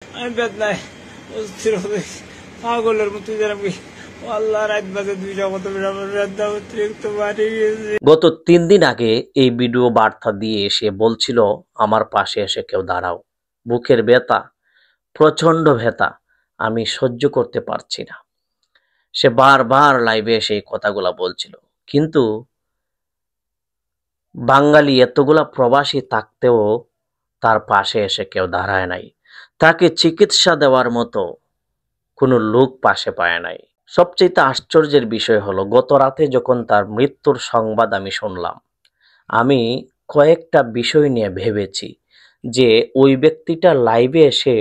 আমি বেদনায় অস্থির হয়ে পাগলের মতো যেন আল্লাহ রাত বাজে 2টা মতো বেদনা অতিরিক্ত বাড়ি গেছে। গত 3 দিন আগে এই ভিডিও বার্তা দিয়ে এসে বলছিল আমার পাশে এসে কেউ দাঁড়াও, বুকের ব্যথা, প্রচন্ড ব্যথা, আমি সহ্য করতে পারছি না। সে বারবার লাইভে এসে এই কথাগুলা বলছিল, কিন্তু বাঙালি এতগুলা প্রবাসী থাকতেও তার পাশে এসে কেউ দাঁড়ায় নাই, তাকে চিকিৎসা দেওয়ার মতো কোনো লোক পাশে পায় নাই। সবচেয়ে আশ্চর্যের বিষয় হলো, গত রাতে যখন তার মৃত্যুর সংবাদ আমি শুনলাম, আমি কয়েকটা বিষয় নিয়ে ভেবেছি যে ওই ব্যক্তিটা লাইভে এসে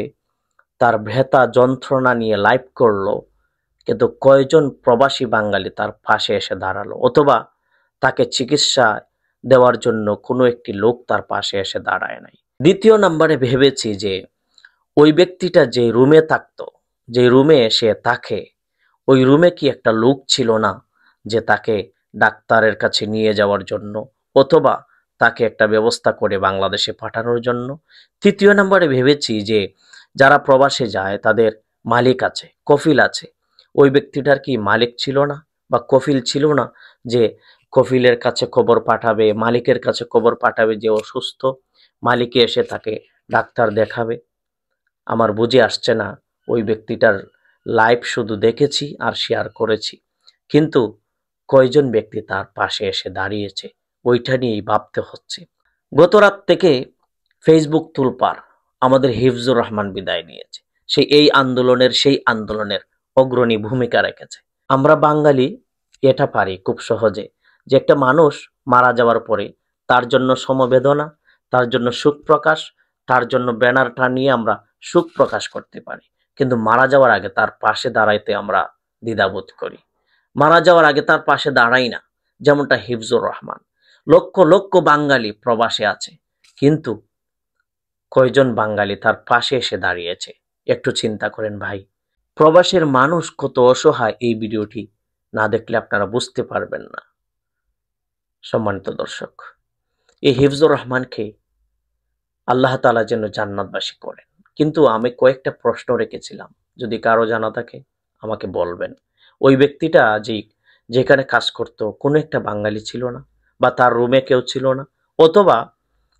তার ব্যথা যন্ত্রণা নিয়ে লাইভ করলো, কিন্তু কয়জন প্রবাসী বাঙালি তার পাশে এসে দাঁড়ালো, অথবা তাকে চিকিৎসা দেওয়ার জন্য কোনো একটি লোক তার পাশে এসে দাঁড়ায় নাই। দ্বিতীয় নম্বরে ভেবেছি যে ওই ব্যক্তিটা যে রুমে থাকতো, যে রুমে সে থাকে, ওই রুমে কি একটা লোক ছিল না যে তাকে ডাক্তারের কাছে নিয়ে যাওয়ার জন্য, অথবা তাকে একটা ব্যবস্থা করে বাংলাদেশে পাঠানোর জন্য। তৃতীয় নম্বরে ভেবেছি যে যারা প্রবাসে যায় তাদের মালিক আছে, কফিল আছে, ওই ব্যক্তিটার কি মালিক ছিল না বা কফিল ছিল না, যে কফিলের কাছে খবর পাঠাবে, মালিকের কাছে খবর পাঠাবে যে অসুস্থ, মালিকে এসে তাকে ডাক্তার দেখাবে। আমার বুঝে আসছে না, ওই ব্যক্তিটার লাইভ শুধু দেখেছি আর শেয়ার করেছি, কিন্তু কয়জন ব্যক্তি তার পাশে এসে দাঁড়িয়েছে ওইটা নিয়েই ভাবতে হচ্ছে। গত রাত থেকে ফেসবুক তুলপাড়, আমাদের হিফজুর রহমান বিদায় নিয়েছে। সেই আন্দোলনের অগ্রণী ভূমিকা রেখেছে। আমরা বাঙালি এটা পারি খুব সহজে, যে একটা মানুষ মারা যাওয়ার পরে তার জন্য সমবেদনা, তার জন্য সুখ প্রকাশ, তার জন্য ব্যানার টানিয়ে আমরা সুখ প্রকাশ করতে পারি, কিন্তু মারা যাওয়ার আগে তার পাশে দাঁড়াইতে আমরা দ্বিধাবোধ করি, মারা যাওয়ার আগে তার পাশে দাঁড়াই না। যেমনটা হিফজুর রহমান, লক্ষ লক্ষ বাঙালি প্রবাসে আছে, কিন্তু কয়জন বাঙালি তার পাশে এসে দাঁড়িয়েছে? একটু চিন্তা করেন ভাই। প্রবাসের মানুষ কত অসহায়, এই ভিডিওটি না দেখলে আপনারা বুঝতে পারবেন না। সম্মানিত দর্শক, এই হিফজুর রহমানকে আল্লাহ তাআলা যেন জান্নাতবাসী করেন। কিন্তু আমি কয়েকটা প্রশ্ন রেখেছিলাম, যদি কারো জানা থাকে আমাকে বলবেন। ওই ব্যক্তিটা যেখানে কাজ করতো, কোনো একটা বাঙালি ছিল না, বা তার রুমে কেউ ছিল না, অথবা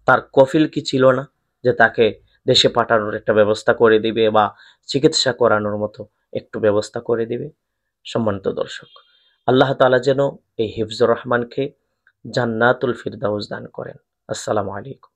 তার কফিল কি ছিল না যে তাকে দেশে পাঠানোর একটা ব্যবস্থা করে দিবে বা চিকিৎসা করানোর মতো একটু ব্যবস্থা করে দিবে? সম্মানিত দর্শক, আল্লাহ তাআলা যেন এই হিফজুর রহমানকে জান্নাতুল ফিরদাউস দান করেন। আসসালামু আলাইকুম।